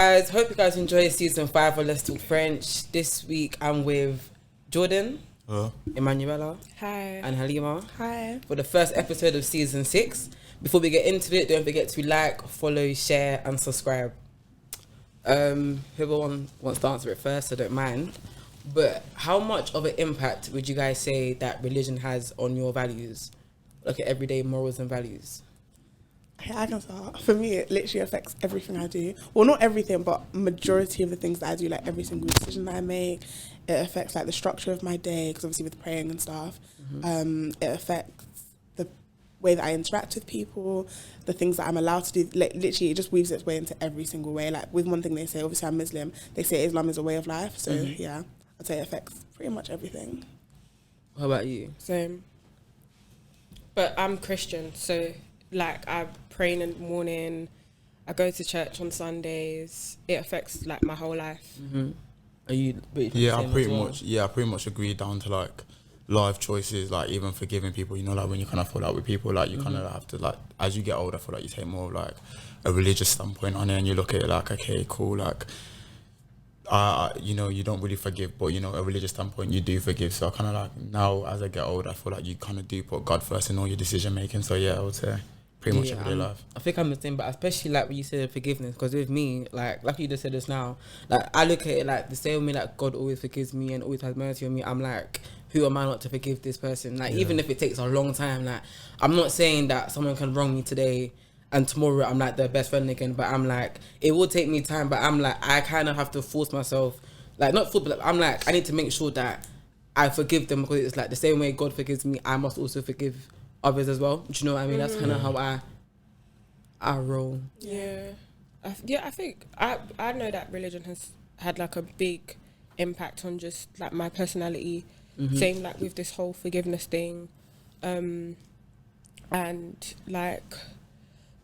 Guys, hope you guys enjoy season 5 of Let's Talk French. This week I'm with Jordan, Emmanuella, hi, and Halima. Hi. For the first episode of season 6. Before we get into it, don't forget to like, follow, share, and subscribe. Whoever wants to answer it first, I don't mind. But how much of an impact would you guys say that religion has on your values, like everyday morals and values? I can start. For me, it literally affects everything I do. Well, not everything, but majority of the things that I do, like every single decision that I make. It affects like the structure of my day, because obviously with praying and stuff. It affects the way that I interact with people, the things that I'm allowed to do. Like, literally, it just weaves its way into every single way. Like with one thing they say, obviously I'm Muslim, they say Islam is a way of life. So yeah, I'd say it affects pretty much everything. How about you? Same. But I'm Christian, so like I pray in the morning, I go to church on Sundays. It affects like my whole life. Are you? I pretty much agree down to like life choices, like even forgiving people. You know, like when you kind of fall out with people, like you kind of have to like as you get older, I feel like you take more of like a religious standpoint on it, and you look at it like, okay, cool, like. You know, you don't really forgive, but you know, a religious standpoint, you do forgive. So I kind of like now, as I get older, I feel like you kind of do put God first in all your decision making. So yeah, I would say pretty much everyday life. I think I'm the same, but especially like when you said forgiveness, because with me, like you just said this now, like I look at it like the same way like God always forgives me and always has mercy on me. I'm like, who am I not to forgive this person? Like even if it takes a long time, like I'm not saying that someone can wrong me today and tomorrow I'm like their best friend again, but I'm like, it will take me time, but I'm like, I kind of have to force myself, like not force, but like, I'm like, I need to make sure that I forgive them, because it's like the same way God forgives me, I must also forgive others as well. Do you know what I mean? That's kind of how I roll. Yeah. I think I know that religion has had like a big impact on just like my personality. Same like with this whole forgiveness thing, and like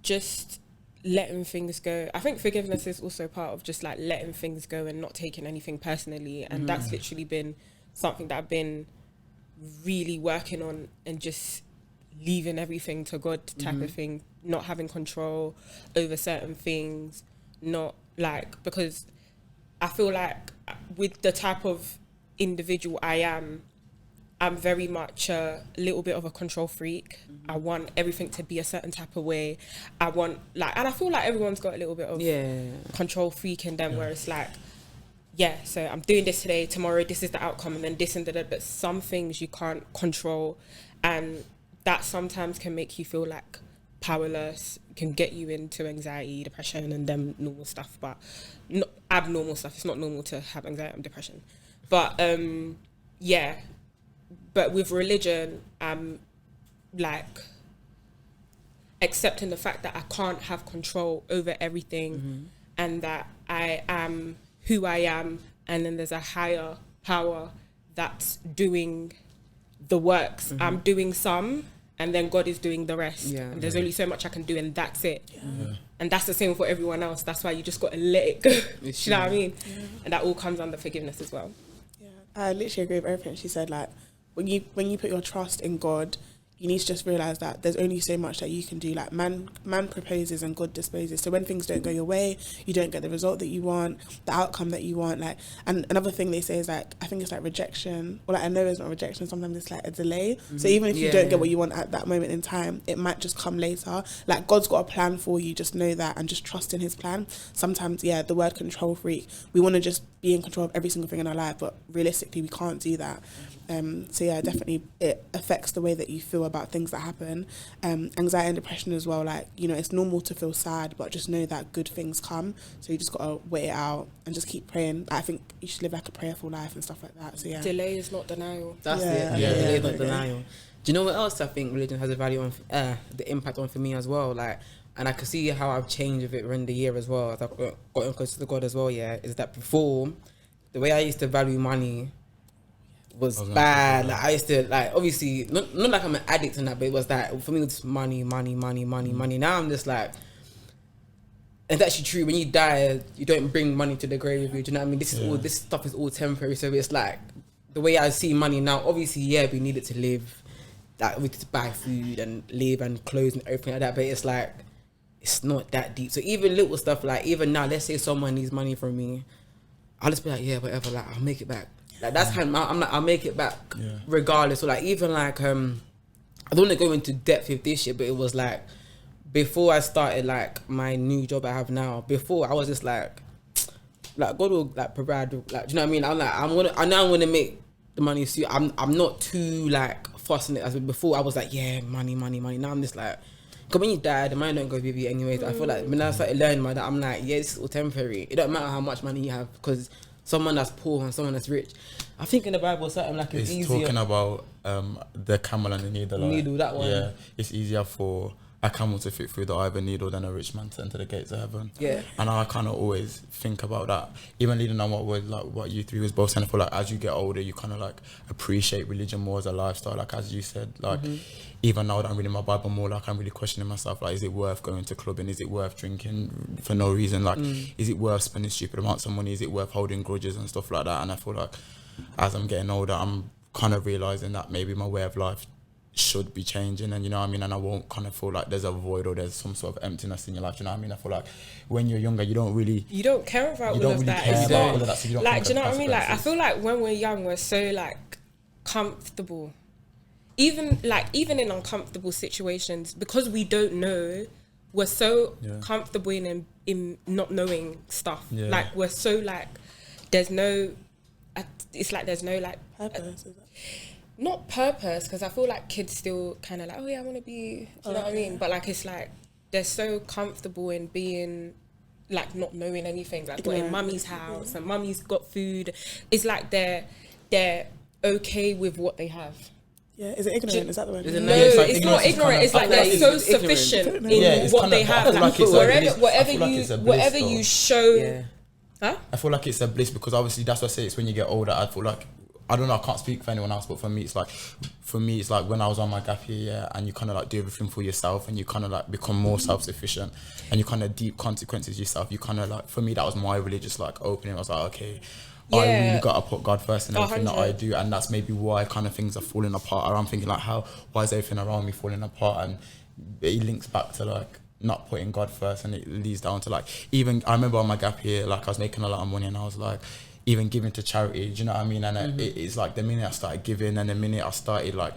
just letting things go. I think forgiveness is also part of just like letting things go and not taking anything personally, and that's literally been something that I've been really working on, and just leaving everything to God type of thing, not having control over certain things, not like, because I feel like with the type of individual I am, I'm very much a little bit of a control freak. I want everything to be a certain type of way. I want like, and I feel like everyone's got a little bit of control freak in them, where it's like, so I'm doing this today, tomorrow this is the outcome, and then this and that. But some things you can't control, and that sometimes can make you feel like powerless, can get you into anxiety, depression, and them normal stuff, but not abnormal stuff. It's not normal to have anxiety and depression. But but with religion, I'm like accepting the fact that I can't have control over everything, and that I am who I am, and then there's a higher power that's doing the works. I'm doing some, and then God is doing the rest. And there's only so much I can do, and that's it. And that's the same for everyone else. That's why you just got to let it go. You know what I mean? And that all comes under forgiveness as well. I literally agree with everything she said. Like when you put your trust in God, you need to just realise that there's only so much that you can do. Like man proposes and God disposes. So when things don't go your way, you don't get the result that you want, the outcome that you want. Like, and another thing they say is like, I think it's like rejection. Or like, I know it's not rejection. Sometimes it's like a delay. So even if you don't get what you want at that moment in time, it might just come later. Like God's got a plan for you. Just know that and just trust in His plan. Sometimes, the word control freak. We want to just be in control of every single thing in our life, but realistically, we can't do that. Definitely it affects the way that you feel about things that happen. Anxiety and depression as well, like, it's normal to feel sad, but just know that good things come, so you just gotta wait it out and just keep praying. I think you should live like a prayerful life and stuff like that. So delay is not denial. That's it. Delay is not denial. Do you know what else I think religion has a value on, the impact on for me as well, like, and I can see how I've changed with it in the year as well as I've gotten closer to God as well, is that before, the way I used to value money was bad. Like I used to, like, obviously not like I'm an addict and that, but it was that for me it's money. Now I'm just like, it's actually true, when you die you don't bring money to the grave with you. Do you know what I mean? This stuff is all temporary. So it's like the way I see money now, obviously we need it to live, like we need to buy food and live and clothes and everything like that, but it's like it's not that deep. So even little stuff, like even now, let's say someone needs money from me, I'll just be like, yeah, whatever, like I'll make it back. Like that's kind of, I'm like, I'll make it back regardless. So like even like I don't want to go into depth with this shit, but it was like before I started like my new job I have now, before I was just like God will like provide, like, do you know what I mean? I'm like, I know I'm gonna make the money suit. I'm not too like fussing it as before. I was like, yeah, money. Now I'm just like, because when you die, the money don't go with you anyways. I feel like when I started learning about that, I'm like, yeah, this is all temporary. It don't matter how much money you have, because someone that's poor and someone that's rich, I think in the Bible something like it's easier. Talking about the camel and the needle. Needle, that one. Yeah, it's easier for a camel to fit through the eye of a needle than a rich man to enter the gates of heaven. Yeah. And I kind of always think about that, even leading on what you three was both saying. I feel like as you get older, you kind of like appreciate religion more as a lifestyle. Like as you said, like even now that I'm reading my Bible more, like I'm really questioning myself. Like, is it worth going to clubbing? Is it worth drinking for no reason? Like, is it worth spending stupid amounts of money? Is it worth holding grudges and stuff like that? And I feel like as I'm getting older, I'm kind of realizing that maybe my way of life should be changing, and you know what I mean, and I won't kind of feel like there's a void or there's some sort of emptiness in your life, you know what I mean? I feel like when you're younger, you don't care about all of that. It's not like, do you know what I mean? Like, I feel like when we're young, we're so like comfortable, even in uncomfortable situations, because we don't know. We're so comfortable in not knowing stuff. Like we're so like there's no like Purpose. not purpose, because I feel like kids still kind of like, oh yeah, I want to be, you know what I mean? But like, it's like, they're so comfortable in being, like, not knowing anything. Like, we're in mummy's house and mummy's got food. It's like they're okay with what they have. Yeah, is it ignorant? Is that the word? No, it's not ignorant. It's like they're so sufficient in what they have. Whatever you show. Huh? I feel like it's a bliss, because obviously that's what I say, it's when you get older, I feel like, I don't know, I can't speak for anyone else, but for me it's like when I was on my gap year, and you kind of like do everything for yourself, and you kind of like become more self-sufficient, and you kind of deep consequences yourself. You kind of like, for me that was my religious like opening. I was like, okay, I really got to put God first in everything 100. That I do, and that's maybe why kind of things are falling apart. Or I'm thinking like, why is everything around me falling apart? And it links back to like not putting God first, and it leads down to like, even I remember on my gap year, like I was making a lot of money, and I was like, even giving to charity, do you know what I mean? And it's like the minute I started giving, and the minute I started like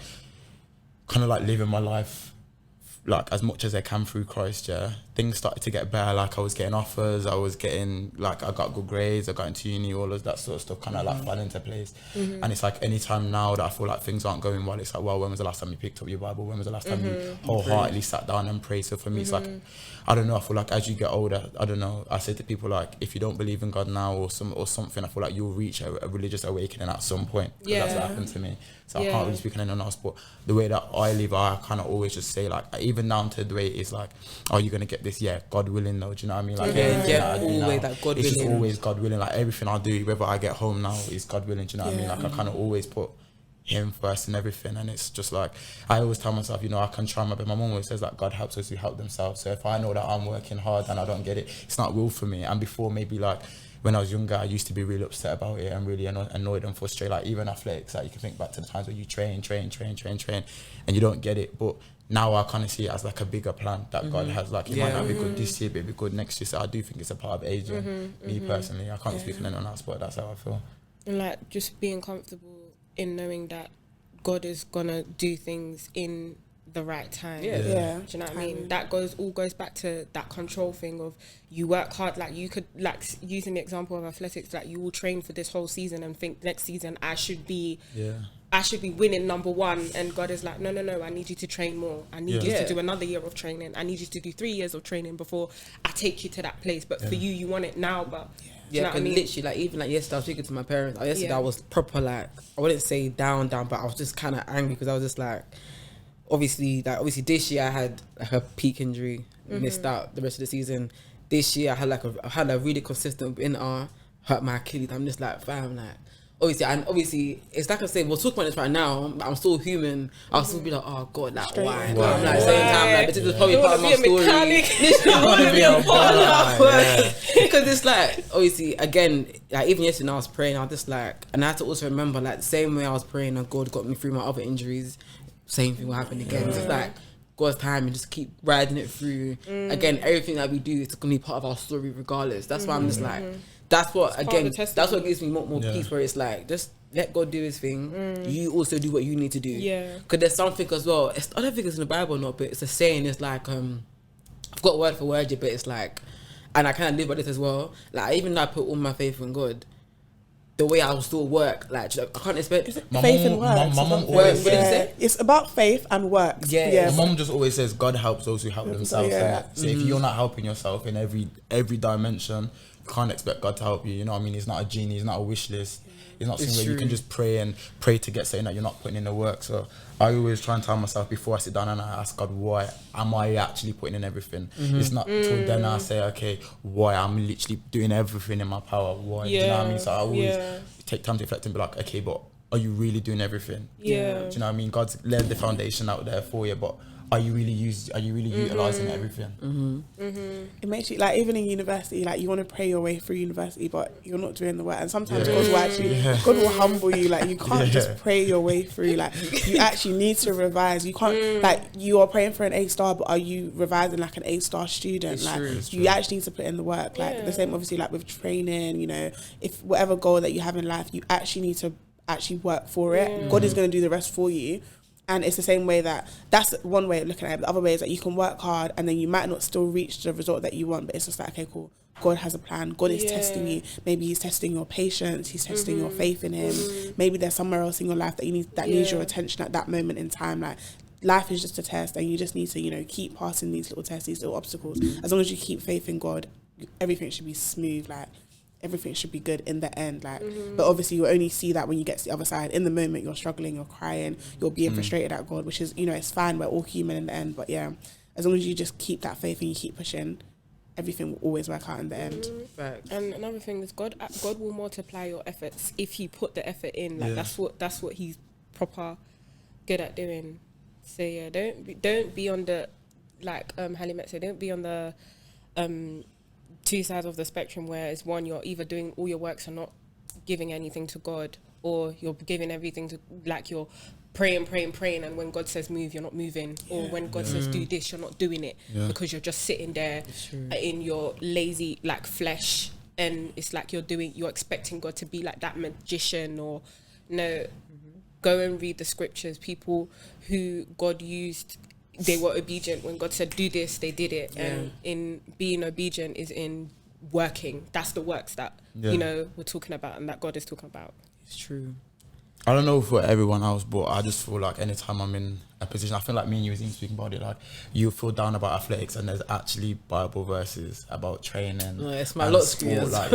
kind of like living my life like as much as I can through Christ, things started to get better. Like I was getting offers, I was getting like, I got good grades, I got into uni, all of that sort of stuff kind of like fell into place. And it's like anytime now that I feel like things aren't going well, it's like, well, when was the last time you picked up your Bible? When was the last time you wholeheartedly sat down and prayed? So for me, it's like, I don't know, I feel like as you get older, I don't know, I say to people like, if you don't believe in God now or something, I feel like you'll reach a religious awakening at some point. That's what happened to me. So I can't really speak on anyone else, but the way that I live, I kind of always just say like, even down to the way it's like, are you going to get this? Yeah, God willing though, do you know what I mean? Like always that God willing. It's just always God willing. Like everything I do, whether I get home now, is God willing, do you know what I mean? Like I kind of always put Him first in everything, and it's just like, I always tell myself, you know, I can try my best. My mum always says that God helps those who help themselves. So if I know that I'm working hard and I don't get it, it's not will for me. And before, maybe like when I was younger, I used to be really upset about it and really annoyed and frustrated. Like even athletics, like you can think back to the times where you train and you don't get it. But now I kind of see it as like a bigger plan that God has. Like it might not be good this year, but it'll be good next year. So I do think it's a part of aging. Me personally, I can't speak on anyone else, but that's how I feel. And like just being comfortable in knowing that God is gonna do things in the right time. Do you know what I mean? That all goes back to that control thing of you work hard. Like you could, like using the example of athletics, like you will train for this whole season and think next season I should be winning number one, and God is like, no, I need you to train more. I need you to do another year of training. I need you to do 3 years of training before I take you to that place. But for you want it now, but you know what I mean? Literally, like even like yesterday I was speaking to my parents. Yesterday I was proper like, I wouldn't say down, but I was just kind of angry because I was just like, obviously this year I had like a peak injury, missed out the rest of the season. This year I had a really consistent hurt my Achilles. I'm just like, fam, like obviously it's like I say, we're talking about this right now, but I'm still human. I'll still be like, oh God, like why? I'm like same time, like this is probably part of my story. I want to be a mechanic. Because it's like, obviously, again, like even yesterday I was praying, I was just like, and I had to also remember, like the same way I was praying and God got me through my other injuries, same thing will happen again. It's just like God's time and just keep riding it through. Again, everything that we do is going to be part of our story regardless. That's why I'm just like, that's what, It's part of again, the that's what gives me more Yeah. peace, where it's like, just let God do his thing. You also do what you need to do. Yeah. Because there's something as well, I don't think it's in the Bible or not, but it's a saying, it's like, I've got word for word, but it's like, and I kind of live by this as well. Like, even though I put all my faith in God, the way I will still work, like, I can't expect. Faith and works. My mum What always did you says, say? It's about faith and works. Yeah. my mum just always says, God helps those who help themselves. Yeah. innit? So if you're not helping yourself in every dimension, you can't expect God to help you. You know what I mean? He's not a genie. He's not a wish list. He's not something where you can just pray to get something that you're not putting in the work. So I always try and tell myself before I sit down and I ask God, why am I actually putting in everything? It's not till then I say, okay, why? I'm literally doing everything in my power. Why? Do you know what I mean? So I always take time to reflect and be like, okay, but are you really doing everything? Yeah. Do you know what I mean? God's laid the foundation out there for you, but are you really utilizing everything? It makes you, like, even in university, like, you want to pray your way through university, but you're not doing the work. And sometimes God will humble you. Like, you can't just pray your way through. Like, you actually need to revise. You can't, like, you are praying for an A star, but are you revising like an A star student? It's like, true. you actually need to put in the work. Like, the same, obviously, like with training, you know, if whatever goal that you have in life, you actually need to actually work for it. God is going to do the rest for you. And it's the same way that's one way of looking at it. The other way is that you can work hard and then you might not still reach the result that you want, but it's just like, okay, cool. God has a plan. God is testing you. Maybe he's testing your patience. He's testing your faith in him. Maybe there's somewhere else in your life that needs your attention at that moment in time. Like, life is just a test and you just need to, you know, keep passing these little tests, these little obstacles. As long as you keep faith in God, everything should be smooth. Like, everything should be good in the end, like, but obviously you only see that when you get to the other side. In the moment, you're struggling, you're crying, you're being frustrated at God, which is, you know, it's fine, we're all human in the end. But yeah, as long as you just keep that faith and you keep pushing, everything will always work out in the end. And another thing is God will multiply your efforts if you put the effort in. Like, that's what he's proper good at doing. So yeah, don't be on the, like Halimat said, don't be on the two sides of the spectrum where it's one, you're either doing all your works and not giving anything to God, or you're giving everything to, like, you're praying, and when God says move, you're not moving, or when God says do this, you're not doing it because you're just sitting there in your lazy, like, flesh, and it's like you're expecting God to be like that magician. Or no, go and read the scriptures. People who God used, they were obedient. When God said do this, they did it. And in being obedient is in working. That's the works that you know we're talking about and that God is talking about. It's true. I don't know for everyone else, but I just feel like anytime I'm in a position, I feel like me and you was even speaking about it, like, you feel down about athletics and there's actually Bible verses about training. No, it's my and lot sport. Like,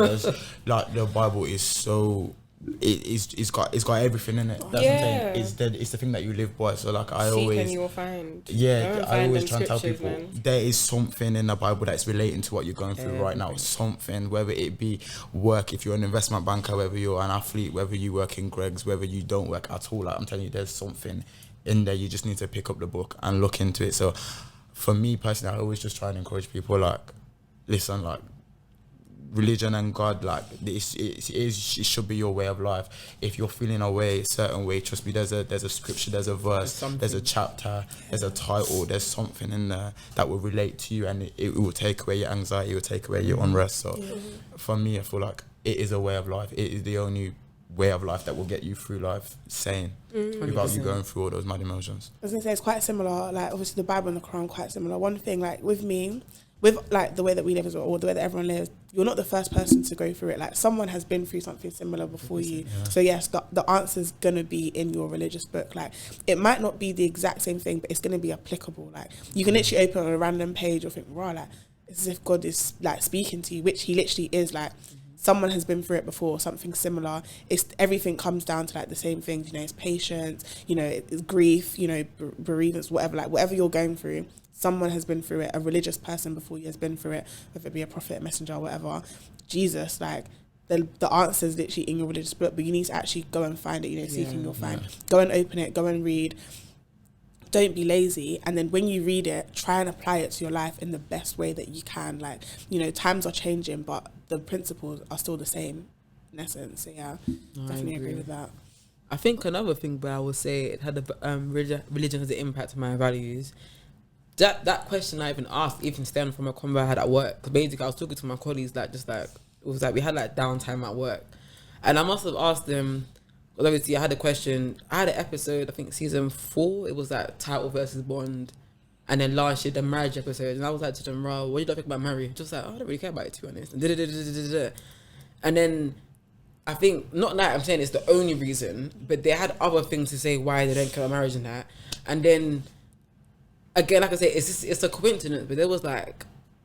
like, the Bible is so, it's got everything in it. That's what I'm saying. It's the thing that you live by. So, like, I Seek always, and you will find. I always try and tell people, man. there is something in the Bible that's relating to what you're going through right now. Something, whether it be work, if you're an investment banker, whether you're an athlete, whether you work in Greg's, whether you don't work at all. Like, I'm telling you, there's something in there. You just need to pick up the book and look into it. So, for me personally, I always just try and encourage people, like, listen, like, religion and God, like, it should be your way of life. If you're feeling a certain way, trust me, there's a scripture, there's a verse, there's a chapter, there's a title, there's something in there that will relate to you, and it will take away your anxiety, it will take away your unrest. So for me, I feel like it is a way of life. It is the only way of life that will get you through life sane, without you going through all those mad emotions. I was gonna say, it's quite similar. Like, obviously the Bible and the Quran quite similar. One thing, like, with me, with, like, the way that we live as well, or the way that everyone lives, you're not the first person to go through it. Like, someone has been through something similar before you. So yes, the answer's gonna be in your religious book. Like, it might not be the exact same thing, but it's gonna be applicable. Like, you can literally open a random page or think, wow, like, it's as if God is, like, speaking to you, which he literally is. Like, someone has been through it before, something similar. It's, everything comes down to, like, the same things, you know, it's patience, you know, it's grief, you know, bereavements, whatever. Like, whatever you're going through, someone has been through it. A religious person before you has been through it, whether it be a prophet, a messenger, whatever. Jesus, like, the answer is literally in your religious book, but you need to actually go and find it, you know, seeking you'll find. Go and open it, go and read. Don't be lazy, and then when you read it, try and apply it to your life in the best way that you can. Like, you know, times are changing, but the principles are still the same in essence. So yeah, definitely agree with that. I think another thing, but I would say it had religion has an impact on my values. that question I even asked even stemmed from a convo I had at work. Because basically I was talking to my colleagues, like, just like, it was like we had like downtime at work, and I must have asked them. Well, obviously I had a question. I had an episode, I think season 4. It was like title versus Bond, and then last year the marriage episode. And I was like to them, "Bro, what do you think about marriage?" Just like, oh, I don't really care about it, to be honest. And then I think, not that I'm saying it's the only reason, but they had other things to say why they don't care about marriage and that. And then again, like I say, it's a coincidence, but there was like,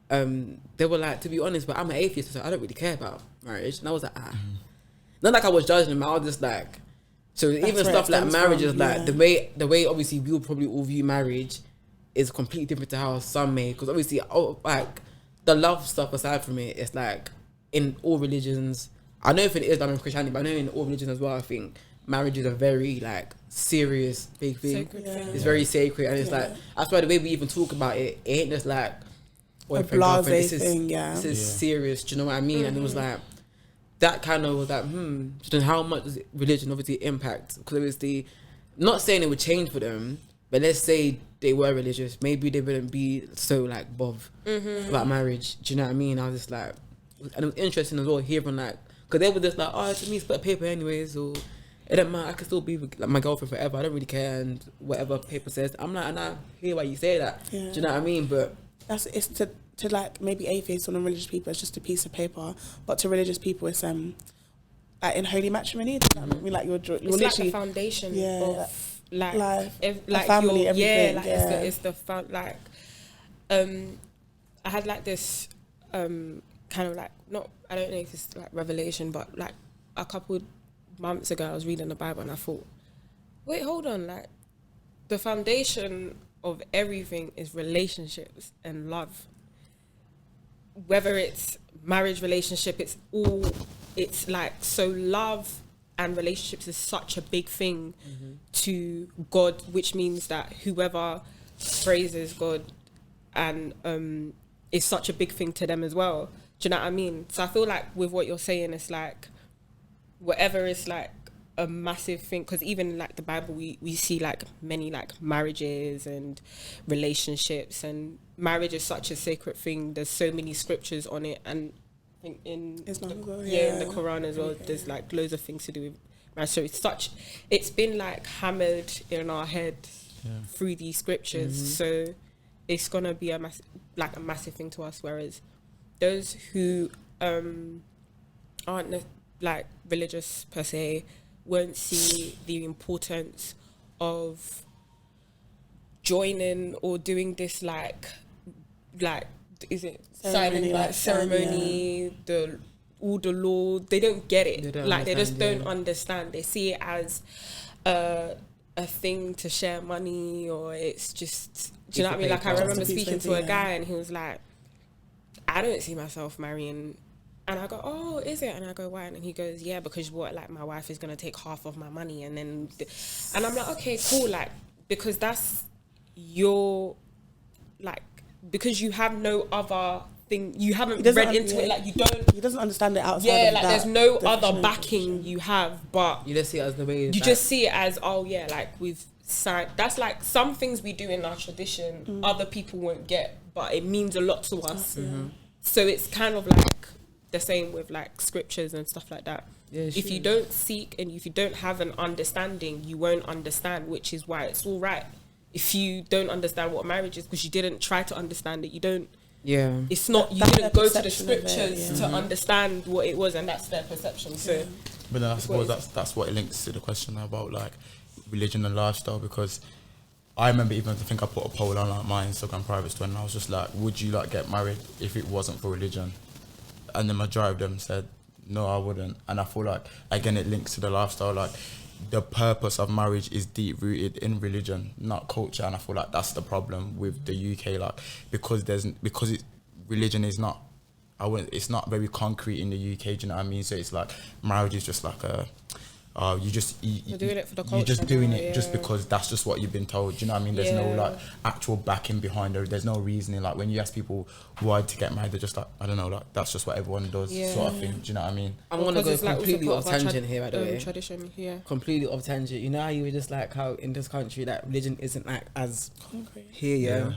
they were like, to be honest, but I'm an atheist, so I don't really care about marriage. And I was like, not like I was judging them. I was just like, so that's even stuff like marriage is like the way obviously we'll probably all view marriage is completely different to how some may, because obviously like the love stuff aside from it, it's like in all religions. I know if it is done in Christianity, but I know in all religions as well, I think marriage is a very like serious big thing. It's very sacred, and it's like, that's why the way we even talk about it, it ain't just like a blase thing. This is serious. Do you know what I mean? And it was like, that kind of was like, so then how much does religion obviously impact? Because obviously, not saying it would change for them, but let's say they were religious, maybe they wouldn't be so like bothered about marriage. Do you know what I mean? I was just like, and it was interesting as well hearing like, because they were just like, oh, to me, split paper anyways, or it don't matter, I can still be with like my girlfriend forever, I don't really care, and whatever paper says. I'm like, and I hear why you say that. Do you know what I mean? But it's to like maybe atheists or non-religious people, it's just a piece of paper, but to religious people, it's like in holy matrimony, I mean, like you're it's literally like the foundation of like life, like family, everything. It's the like I had like this kind of like, not, I don't know if it's like revelation, but like a couple months ago I was reading the Bible and I thought, wait, hold on, like the foundation of everything is relationships and love. Whether it's marriage, relationship, it's like, so love and relationships is such a big thing to God, which means that whoever praises God and is such a big thing to them as well. Do you know what I mean? So I feel like with what you're saying, it's like whatever is like a massive thing, because even like the Bible, we see like many like marriages and relationships, and marriage is such a sacred thing. There's so many scriptures on it, and I think in in the Quran as well, there's like loads of things to do with marriage. So it's been like hammered in our head through these scriptures. So it's gonna be a massive thing to us. Whereas those who aren't like religious per se won't see the importance of joining or doing this like is it ceremony, like ceremony, all the law. They don't get it. They just don't understand. They see it as a thing to share money, or it's just, do you know what I mean? Like I remember speaking to a guy and he was like, I don't see myself marrying. And I go, oh, is it? And I go, why? And he goes, yeah, because what, like my wife is going to take half of my money. And then, and I'm like, okay, cool. Like, because that's your, like, because you have no other thing, you haven't read into it, like you don't. He doesn't understand it outside of like that there's no other backing you have, but you just see it as the way you just see it as, oh yeah, like we've signed. That's like some things we do in our tradition, other people won't get, but it means a lot to us. So it's kind of like the same with like scriptures and stuff like that. If you don't seek and if you don't have an understanding, you won't understand, which is why it's all right if you don't understand what marriage is, because you didn't try to understand it. You don't. It's not. You didn't go to the scriptures to understand what it was, and that's their perception. So, but then I suppose that's what it links to the question about like religion and lifestyle, because I remember even, I think I put a poll on like my Instagram private store, and I was just like, would you like get married if it wasn't for religion? And the majority of them said, no, I wouldn't. And I feel like, again, it links to the lifestyle. Like, the purpose of marriage is deep-rooted in religion, not culture. And I feel like that's the problem with the UK. Like, because religion is not, it's not very concrete in the UK, do you know what I mean? So it's like, marriage is just like a, you're doing it for the culture. You're just doing it just because that's just what you've been told. Do you know what I mean? There's no like actual backing behind it. There's no reasoning. Like when you ask people why to get married, they're just like, I don't know, like that's just what everyone does, sort of thing. Do you know what I mean? I'm gonna go completely off tangent here, by the way. Tradition, completely off tangent. You know how you were just like how in this country that religion isn't like as concrete here,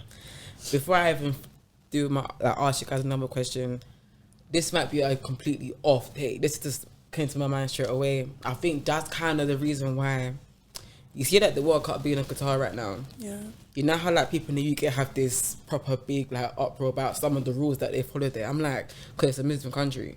before I even do my ask you guys another question, this might be a completely off take. This just came to my mind straight away. I think that's kind of the reason why you see that the World Cup being in Qatar right now. Yeah. You know how like people in the UK have this proper big like uproar about some of the rules that they follow there. I'm like, because it's a Muslim country.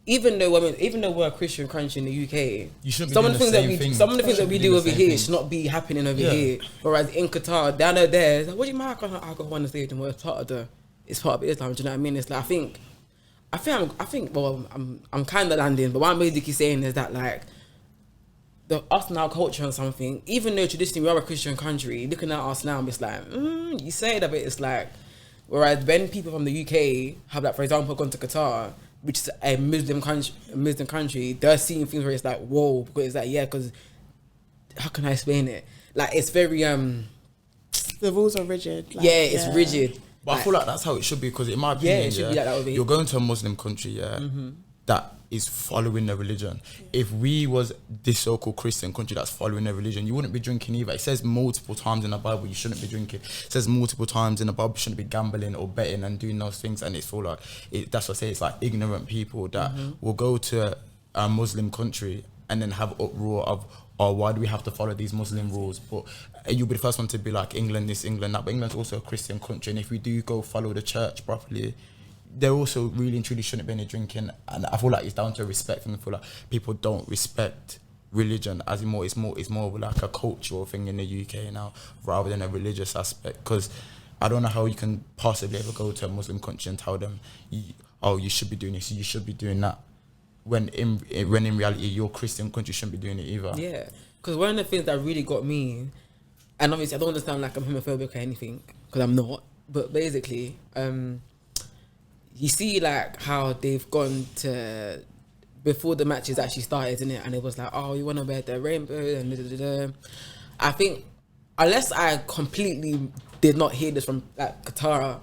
Even though we're a Christian country in the UK, You shouldn't be some of doing the the things same thing. some of the things that we do over same here thing. should not be happening over Yeah. here. Whereas in Qatar, down there, it's like, what do you mean alcohol on the stage? And well, it's part of Islam. Do you know what I mean? It's like I think. Well, I'm kind of landing, but what I'm basically saying is that like us now culture and something. Even though traditionally we are a Christian country, looking at us now, it's like you say that, but it's like. Whereas when people from the UK have like, for example, gone to Qatar, which is a Muslim country, they're seeing things where it's like, whoa, because it's like, yeah, because how can I explain it? Like it's very The rules are rigid. Like, it's rigid. But I feel like that's how it should be, because in my opinion, it should be like that over here. you're going to a Muslim country, that is following the religion. If we was this so-called Christian country that's following the religion, you wouldn't be drinking either. It says multiple times in the Bible you shouldn't be drinking. It says multiple times in the Bible you shouldn't be gambling or betting and doing those things. And it's feel like that's what I say. It's like ignorant people that will go to a Muslim country and then have uproar of, oh, why do we have to follow these Muslim rules? But you'll be the first one to be like, England this, England that. But England's also a Christian country, and if we do go follow the church properly, there also really and truly shouldn't be any drinking. And I feel like it's down to respect, and I feel like people don't respect religion as more. It's more of like a cultural thing in the UK now rather than a religious aspect. Because I don't know how you can possibly ever go to a Muslim country and tell them, you should be doing this, you should be doing that, when in reality your Christian country shouldn't be doing it either. Yeah, because one of the things that really got me, and obviously I don't understand like I'm homophobic or anything, because I'm not, but basically, you see like how they've gone to, before the matches actually started, isn't it? And it was like, oh, you want to wear the rainbow and da-da-da-da. I think, unless I completely did not hear this from like Qatar,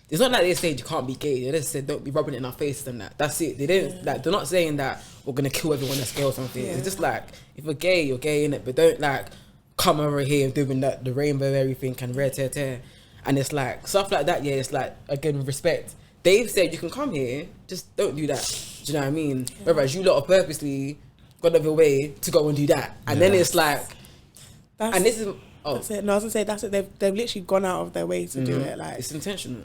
it's not like they say you can't be gay. They just said don't be rubbing it in our faces and that. That's it. They didn't like. They're not saying that we're gonna kill everyone that's gay or something. Yeah. It's just like, if you're gay, you're gay, innit? But don't like come over here and doing that, the rainbow, everything, and red tear. And it's like stuff like that. Yeah, it's like, again, respect. They've said you can come here, just don't do that. Do you know what I mean? Yeah. Whereas you lot are purposely gone over your way to go and do that, and then it's like, and this is. Oh. That's it. No, I was gonna say that's it. They've literally gone out of their way to do it. Like, it's intentional.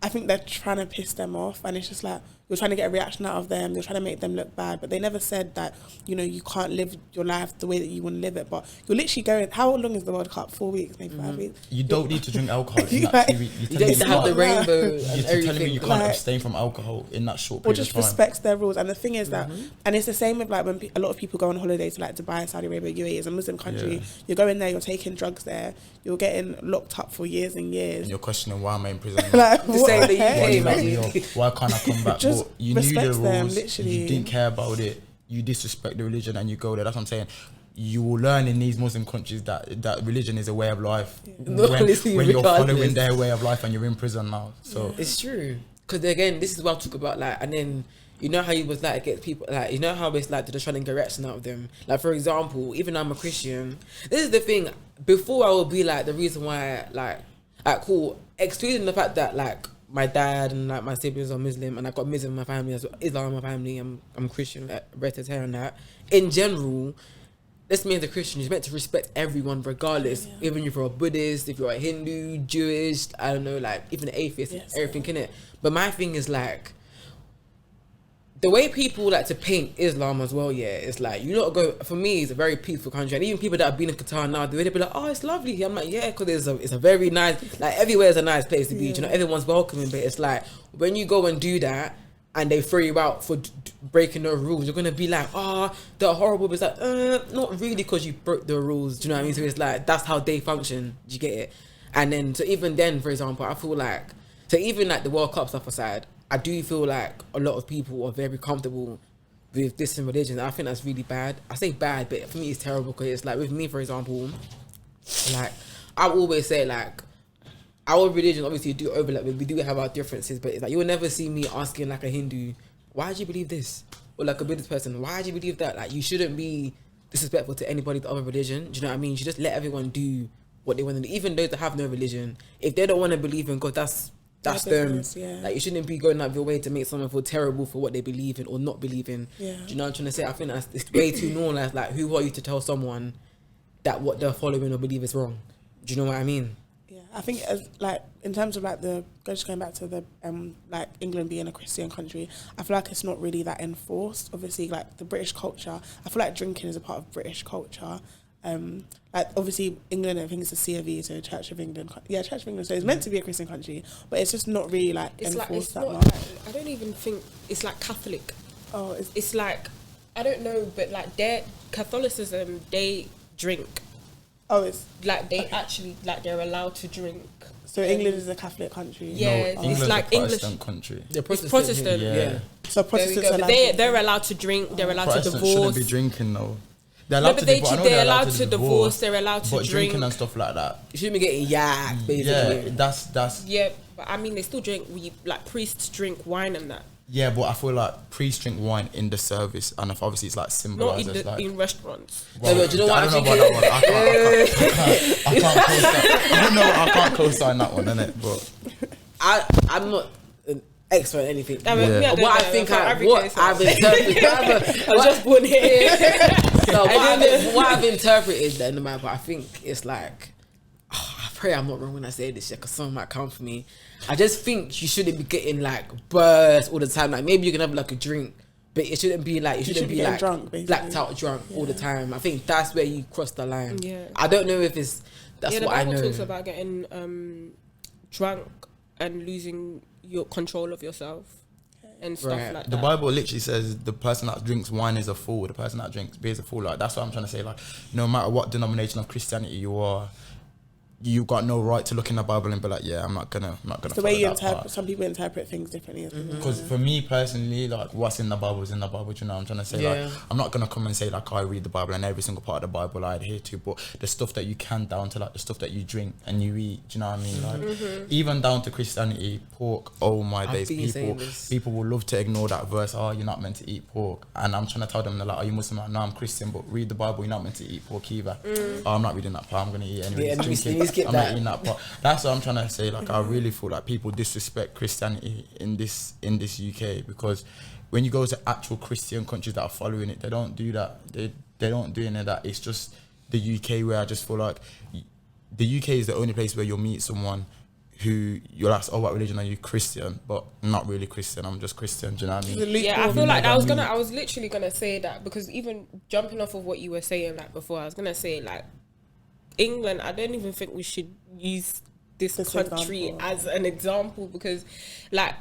I think they're trying to piss them off, and it's just like you're trying to get a reaction out of them. You're trying to make them look bad, but they never said that you can't live your life the way that you want to live it. But you're literally going. How long is the World Cup? 4 weeks, maybe 5 weeks. You don't need to drink alcohol in that Like, 2 weeks. You don't need to have the rainbow and You're everything. telling me you can't Like, abstain from alcohol in that short Or period just of time. respects their rules. And the thing is that, and it's the same with like when a lot of people go on holiday to like Dubai, Saudi Arabia, UAE, is a Muslim country. Yeah. You're going there, you're taking drugs there, you're getting locked up for years and years. And you're questioning why am I in prison? Like, To say what that you the heck? came, Why, man. why can't I come back? Just But you knew the respect rules, them, literally. you didn't care about it, you disrespect the religion and you go there. That's what I'm saying. You will learn in these Muslim countries that religion is a way of life. No, honestly, when you're regardless. following their way of life and you're in prison now. So It's true. Because again, this is what I talk about, like, and then you know how you was like get people, like, you know how it's like to just try and get reaction out of them. Like, for example, even though I'm a Christian, this is the thing. Before I would be like, the reason why, like cool, excluding the fact that like my dad and like my siblings are Muslim and I got Muslim in my family as well, Islam in my family, I'm Christian, red and that. In general, this means a Christian is meant to respect everyone regardless, even if you're a Buddhist, if you're a Hindu, Jewish, I don't know, like even an atheist, everything in it. But my thing is like, the way people like to paint Islam as well, it's like, you don't go, for me, it's a very peaceful country. And even people that have been in Qatar now, they'll be like, oh, it's lovely here. I'm like, yeah, because it's a very nice, like everywhere is a nice place to be. You know, everyone's welcoming, but it's like, when you go and do that, and they throw you out for breaking the rules, you're going to be like, oh, they're horrible. But it's like, not really, because you broke the rules. Do you know what I mean? So it's like, that's how they function. Do you get it? And then, so even then, for example, I feel like, so even like the World Cup stuff aside, I do feel like a lot of people are very comfortable with this in religion. I think that's really bad. I say bad, but for me it's terrible, because it's like, with me, for example, like, I always say like, our religion obviously do overlap, we do have our differences, but it's like, you will never see me asking like a Hindu, why do you believe this? Or like a Buddhist person, why do you believe that? Like, you shouldn't be disrespectful to anybody of the other religion. Do you know what I mean? You should just let everyone do what they want to do. Even those that have no religion, if they don't want to believe in God, that's them. Yeah. Like, you shouldn't be going out of your way to make someone feel terrible for what they believe in or not believe in. Yeah. Do you know what I'm trying to say? I think it's way too normalised. Like, who are you to tell someone that what they're following or believe is wrong? Do you know what I mean? Yeah, I think as like in terms of like just going back to the like England being a Christian country, I feel like it's not really that enforced. Obviously, like the British culture, I feel like drinking is a part of British culture. Like obviously England, I think it's the C of E, so Church of England. Yeah, Church of England. So it's meant to be a Christian country, but it's just not really like enforced that much. I don't even think it's like Catholic. Oh, it's like, I don't know, but like their Catholicism, they drink. Oh, it's like they actually like they're allowed to drink. So England is a Catholic country. Yeah, no, it's like a English country. They're Protestant. Yeah. So Protestants are they're allowed to drink. They're allowed to Protestants divorce. shouldn't be drinking though. They're No, allowed but to they're allowed to divorce. They're allowed to but drink. drinking and stuff like that. You shouldn't be getting yak, basically. Yeah, that's. Yeah, but I mean, they still drink. Like priests drink wine and that. Yeah, but I feel like priests drink wine in the service, and if obviously it's like Not symbolized in, as like. in restaurants. Yeah, but do you know what I don't know I about that one. I can't co-sign. I don't know. I can't co-sign that one, innit? But I'm not an expert in anything. I mean, Yeah. What I think I've interpreted. I was just born here. No, what I've interpreted then, no matter, but I think it's like, I pray I'm not wrong when I say this shit, because someone might come for me. I just think you shouldn't be getting like bursts all the time. Like, maybe you can have like a drink, but it shouldn't be like, you shouldn't be like drunk, blacked out drunk all the time. I think that's where you cross the line. Yeah. I don't know if that's the what I Bible know. talks about getting drunk and losing your control of yourself and stuff Right. like that. the Bible literally says the person that drinks wine is a fool. The person that drinks beer is a fool. Like, that's what I'm trying to say. Like, no matter what denomination of Christianity you are, you got no right to look in the Bible and be like, yeah, I'm not gonna. It's the way you interpret. Some people interpret things differently. Because for me personally, like, what's in the Bible is in the Bible. Do you know what I'm trying to say? Yeah. Like, I'm not gonna come and say like I read the Bible and every single part of the Bible I adhere to, but the stuff that you can, down to like the stuff that you drink and you eat. Do you know what I mean? Like, even down to Christianity, pork. Oh my days, people will love to ignore that verse. Oh, you're not meant to eat pork, and I'm trying to tell them, they're like, are you Muslim? Like, no, I'm Christian, but read the Bible. You're not meant to eat pork either. Oh, I'm not reading that part. I'm gonna eat anyway. Yeah, I'm not eating that part. That's what I'm trying to say. Like, I really feel like people disrespect Christianity in this UK, because when you go to actual Christian countries that are following it, they don't do that. They don't do any of that. It's just the UK where I just feel like the UK is the only place where you'll meet someone who you'll ask, oh, what religion are you? Christian, but I'm not really Christian. I'm just Christian. Do you know what I mean? Yeah, I feel like I was literally gonna say that, because even jumping off of what you were saying like before, I was gonna say like England, I don't even think we should use this country as an example, because like,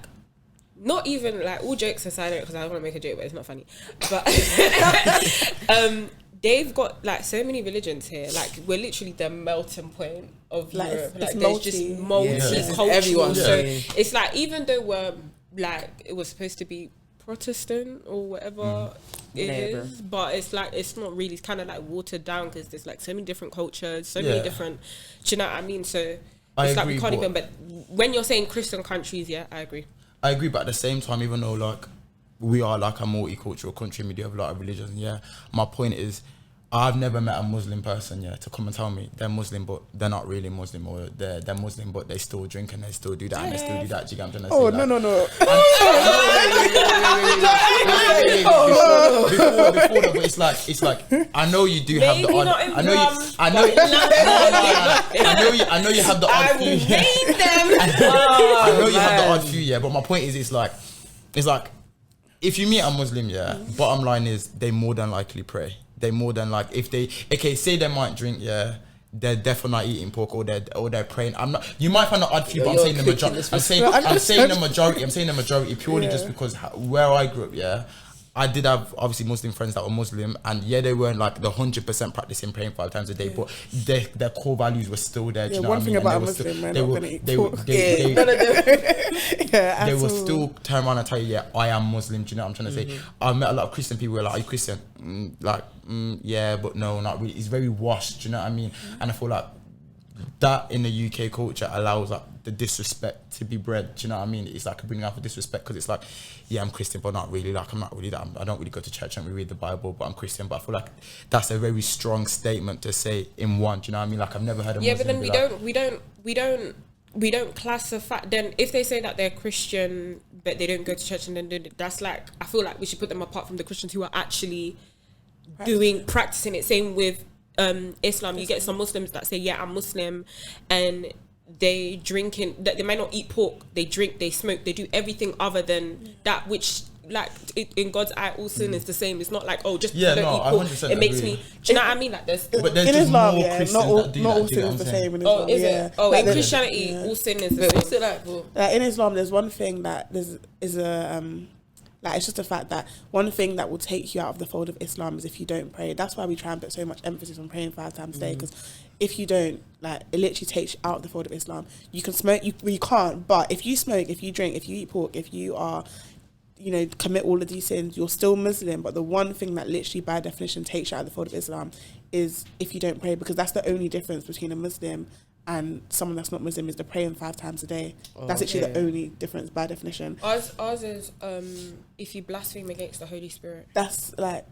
not even like, all jokes aside, because I don't want to make a joke but it's not funny, but they've got like so many religions here. Like, we're literally the melting point of Like, Europe. it's Like, there's multi. just Yeah. multi-cultural. Everyone. So Yeah. it's like, even though we're like, it was supposed to be Protestant or whatever it is, but it's like, it's not really. It's kind of like watered down, because there's like so many different cultures, so many different. Do you know what I mean? So I it's like agree, we can't but even. But when you're saying Christian countries, yeah, I agree. I agree, but at the same time, even though like we are like a multicultural country, we do have a lot of religions. Yeah, my point is, I've never met a Muslim person, to come and tell me they're Muslim, but they're not really Muslim, or they're Muslim, but they still drink and they still do that and they still do that. Do you get what I'm trying to say? Oh, like, no. Before that, but it's like I know you do have the odd. I know you have the odd few. I know you have the odd few, but my point is, it's like if you meet a Muslim, bottom line is they more than likely pray. They more than like, if they say they might drink, they're definitely not eating pork, or they're praying. I'm not. You might find the odd few, but I'm saying the majority. I'm saying the majority purely just because where I grew up, I did have obviously Muslim friends that were Muslim, and they weren't like the 100% practicing praying 5 times a day, but their core values were still there. Do you know one what I thing mean? about a Muslim, man, not gonna eat pork. They will still turn around and tell you, I am Muslim. Do you know what I'm trying to say? I've met a lot of Christian people who are like, are you Christian? Yeah, but no, not really. It's very washed. Do you know what I mean? And I feel like that in the UK culture allows like the disrespect to be bred. Do you know what I mean? It's like bringing out the disrespect because it's like, yeah, I'm Christian, but not really. Like I'm not really that. I don't really go to church and we read the Bible, but I'm Christian. But I feel like that's a very strong statement to say in one. Do you know what I mean? Like I've never heard a Muslim but then be we don't classify. Then if they say that they're Christian but they don't go to church, and then that's like, I feel like we should put them apart from the Christians who are actually practicing it. Same with Islam. You get some Muslims that say, yeah, I'm Muslim, and they they might not eat pork, they drink, they smoke, they do everything other than that, which like in God's eye all sin is the same. It's not like, oh, just because I don't eat pork it makes me, do you know what I mean? Like there's but there's in just Islam, more yeah, Christians not all, that do not that, all do you sin get is the what I'm saying? same in oh Islam. is yeah. it oh Like, in Christianity all sin is the Wait, same. what's it like, bro? in Islam, there's one thing that is a like, it's just the fact that one thing that will take you out of the fold of Islam is if you don't pray. That's why we try and put so much emphasis on praying 5 times a day, because if you don't, like, it literally takes you out of the fold of Islam. You can smoke, you can't, but if you smoke, if you drink, if you eat pork, if you are, you know, commit all of these sins, you're still Muslim. But the one thing that literally by definition takes you out of the fold of Islam is if you don't pray, because that's the only difference between a Muslim and someone that's not Muslim, is the praying 5 times a day. That's actually the only difference by definition. Ours is if you blaspheme against the Holy Spirit. That's like,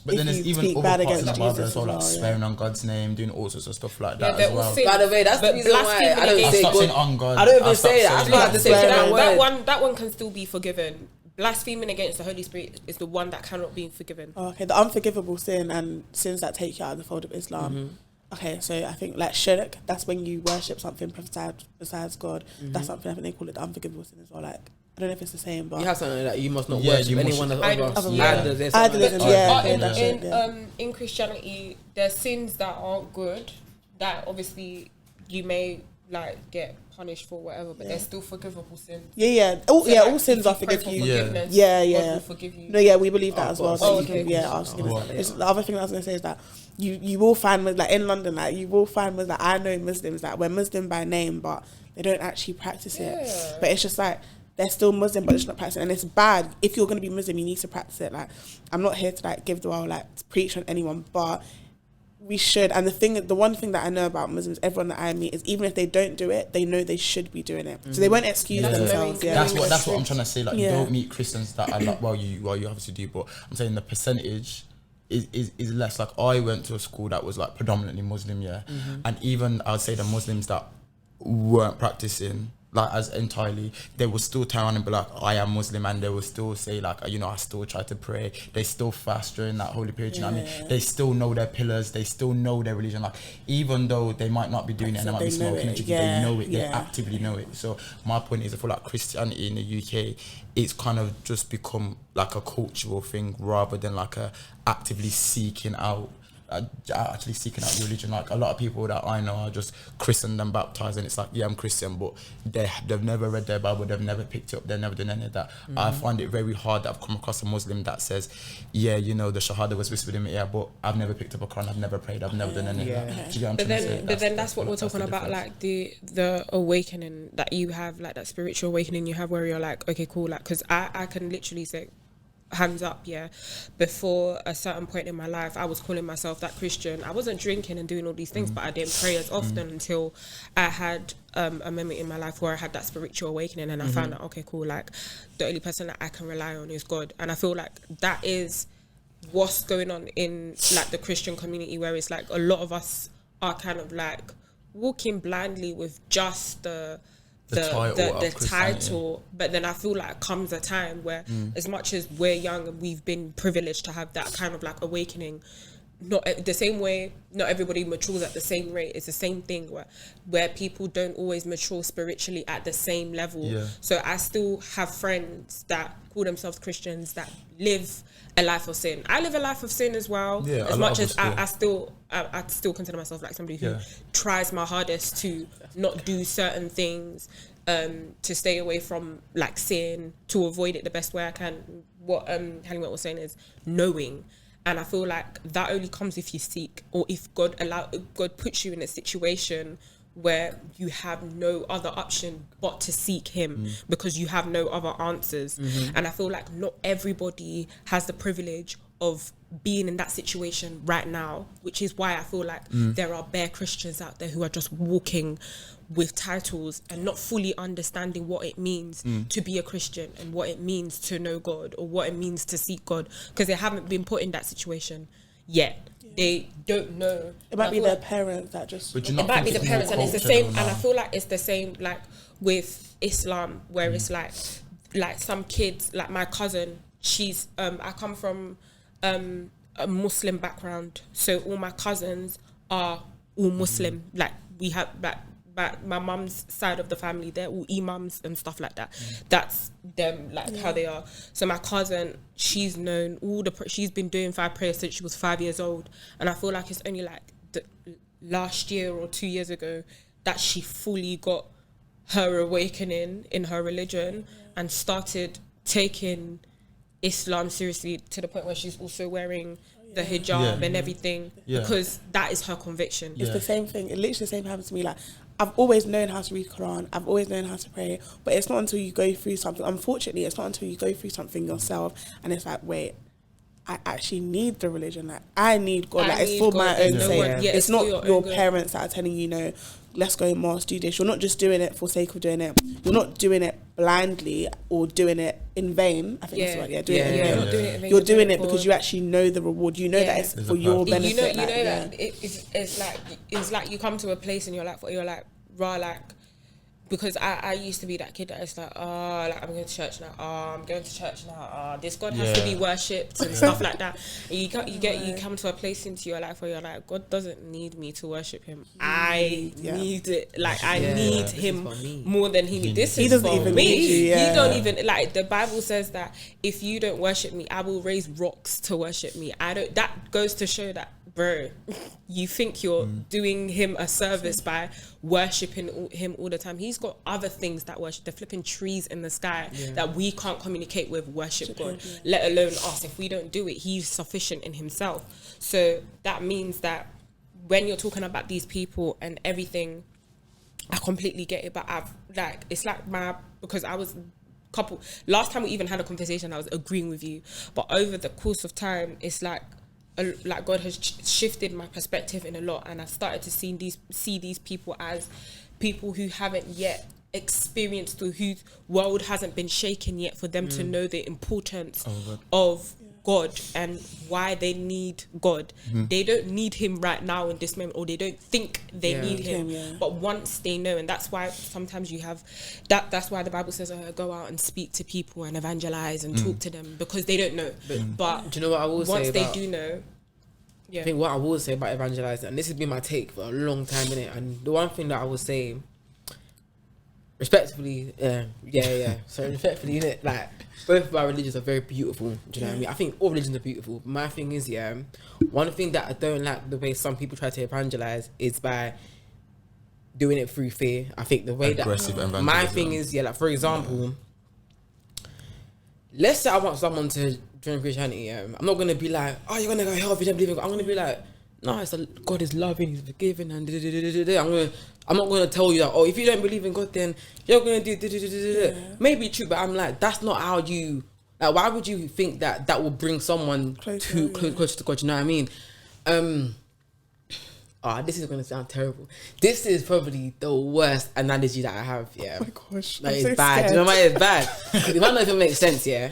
But then there's you even speak other bad parts in against the Bible Jesus as well, like as well, swearing on God's name, doing all sorts of stuff like Yeah, that they're as all well. sin. By the way, that's the But reason why blaspheming I don't against- say Stop saying God. on God. I don't even I'll stop say that. I saying feel like that. to say that word. That one can still be forgiven. Blaspheming against the Holy Spirit is the one that cannot be forgiven. okay, the unforgivable sin and sins that take you out of the fold of Islam. Okay, so I think like shirk, that's when you worship something besides God. That's something, I think they call it the unforgivable sin as well. Like, I don't know if it's the same, but You have something that you must not Yeah, worship you must- anyone of Idols. us. Yeah. Idols, there's something Idolism, like yeah. that. But that's it, yeah. in Christianity, there's sins that aren't good, that obviously you may like get punished for, whatever, but they're still forgivable sins. all Like, sins if are you pray forgive for you. forgiveness, Yeah. God will forgive you. No, yeah, we believe that as well. So okay. I was gonna What? say. The other thing I was gonna say is that you will find with, like, in London, like, you will find with, like, I know Muslims that we're Muslim by name, but they don't actually practice it. Yeah. But it's just like they're still Muslim, but they're just not practicing, and it's bad. If you're gonna be Muslim, you need to practice it. Like, I'm not here to like give the world, like, to preach on anyone, but we should. And the one thing that I know about Muslims, everyone that I meet, is even if they don't do it, they know they should be doing it. So they won't excuse That's themselves. very- Yeah, That's what I'm trying to say. Like, Yeah. you don't meet Christians that are like, well, you obviously do, but I'm saying the percentage is less. Like, I went to a school that was like predominantly Muslim, and even I'd say the Muslims that weren't practicing like as entirely, they will still turn around and be like, I am Muslim, and they will still say like, you know, I still try to pray. They still fast during that holy period. You know what I mean? They still know their pillars. They still know their religion. Like, even though they might not be doing it and they might be smoking and drinking, they know it. They actively know it. So my point is, I feel like Christianity in the UK, it's kind of just become like a cultural thing rather than like a actively seeking out. Actually seeking out religion. Like, a lot of people that I know are just christened and baptized, and it's like, yeah, I'm Christian, but they've never read their Bible, they've never picked it up, they've never done any of that. I find it very hard that I've come across a Muslim that says, yeah, you know, the Shahada was whispered in my ear, but I've never picked up a Quran, I've never prayed, I've never done any of that. Do you get what I'm But trying to say? then that's what we're talking about, like the awakening that you have, like that spiritual awakening you have, where you're like, okay, cool, like, because I can literally say, hands up, yeah, before a certain point in my life, I was calling myself that Christian. I wasn't drinking and doing all these things, but I didn't pray as often until I had a moment in my life where I had that spiritual awakening, and I found out, okay, cool, like, the only person that I can rely on is God. And I feel like that is what's going on in like the Christian community, where it's like a lot of us are kind of like walking blindly with just the title, but then I feel like comes a time where as much as we're young and we've been privileged to have that kind of like awakening, not the same way, not everybody matures at the same rate. It's the same thing where people don't always mature spiritually at the same level. So I still have friends that call themselves Christians that live a life of sin. I live a life of sin as well. As much as I still consider myself like somebody who tries my hardest to not do certain things, to stay away from like sin, to avoid it the best way I can. What Halimat was saying is knowing. And I feel like that only comes if you seek, or if God puts you in a situation where you have no other option but to seek him because you have no other answers. And I feel like not everybody has the privilege of being in that situation right now, which is why I feel like there are bare Christians out there who are just walking with titles and not fully understanding what it means to be a Christian and what it means to know God or what it means to seek God, because they haven't been put in that situation yet. They don't know. It might be their parents that just... It might be the parents, and it's the same, and I feel like it's the same like with Islam, where it's like some kids, like my cousin, she's I come from a Muslim background, so all my cousins are all Muslim. Like we have my mum's side of the family, they're all imams and stuff like that. That's them, like how they are. So my cousin, she's known she's been doing 5 prayers since she was 5 years old, and I feel like it's only like last year or 2 years ago that she fully got her awakening in her religion and started taking Islam seriously, to the point where she's also wearing the hijab and everything, because that is her conviction. It's the same thing. It literally the same happens to me. Like, I've always known how to read Quran, I've always known how to pray, but it's not until you go through something, unfortunately, it's not until you go through something yourself and it's like, wait, I actually need the religion. Like, I need God. Like, it's for my own sake. It's not your parents that are telling you, no, let's go mosque, do this. You're not just doing it for sake of doing it. You're not doing it blindly or doing it in vain. I think that's right. Doing it in vain. You're doing it because you actually know the reward. You know that it's for your benefit. You know that it's like you come to a place and you're like, because I used to be that kid that is like, I'm going to church now. This God has to be worshipped and stuff like that. And you come to a place into your life where you're like, God doesn't need me to worship him. I need it. Like, I need him more than he needs. This he is doesn't for even me. Need you, He don't even, like, the Bible says that if you don't worship me, I will raise rocks to worship me. That goes to show that, bro, you think you're doing him a service by worshipping him all the time. He's got other things that worship. The flipping trees in the sky that we can't communicate with worship God, let alone us. If we don't do it, he's sufficient in himself. So that means that when you're talking about these people and everything, I completely get it. But because I was last time we even had a conversation, I was agreeing with you, but over the course of time, it's like God has shifted my perspective in a lot, and I started to see these people as people who haven't yet experienced, or whose world hasn't been shaken yet, for them to know the importance of God and why they need God. They don't need him right now in this moment, or they don't think they need him. But once they know, and that's why sometimes you have that's why the Bible says go out and speak to people and evangelize and talk to them, because they don't know. But do you know what I will say? Once they do know, I think what I will say about evangelizing, and this has been my take for a long time, innit? And the one thing that I will say, respectfully, so respectfully, innit? Like, both of our religions are very beautiful. Do you know what I mean? I think all religions are beautiful. My thing is, one thing that I don't like the way some people try to evangelize is by doing it through fear. I think the way aggressive that my thing is, like, for example, let's say I want someone to join Christianity. I'm not gonna be like, oh, you're gonna go hell if you don't believe in God. I'm gonna be like, no, God is loving, he's forgiving, and I'm not gonna tell you that, oh, if you don't believe in God, then you're gonna do maybe true, but I'm like, that's not how you, like, why would you think that will bring someone closer to God? You know what I mean? This is gonna sound terrible. This is probably the worst analogy that I have. Yeah. Oh my gosh, like, I'm it's so bad. scared. Do you know why it's bad? It might not even make sense. Yeah.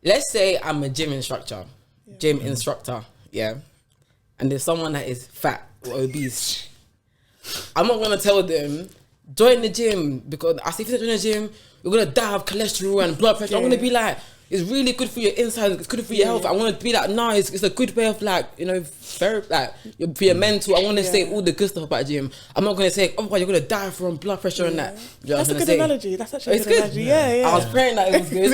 Let's say I'm a gym instructor. Yeah. And there's someone that is fat or obese. I'm not gonna tell them join the gym, because I say if you join the gym, you're gonna die of cholesterol and blood pressure. I'm gonna be like, it's really good for your insides, it's good for your health. I want to be like, no, it's a good way of, like, you know, for your mental. I want to say all the good stuff about gym. I'm not going to say, oh, you're going to die from blood pressure and that. You know That's a good analogy. That's actually a good analogy. Yeah. I was praying that it was good.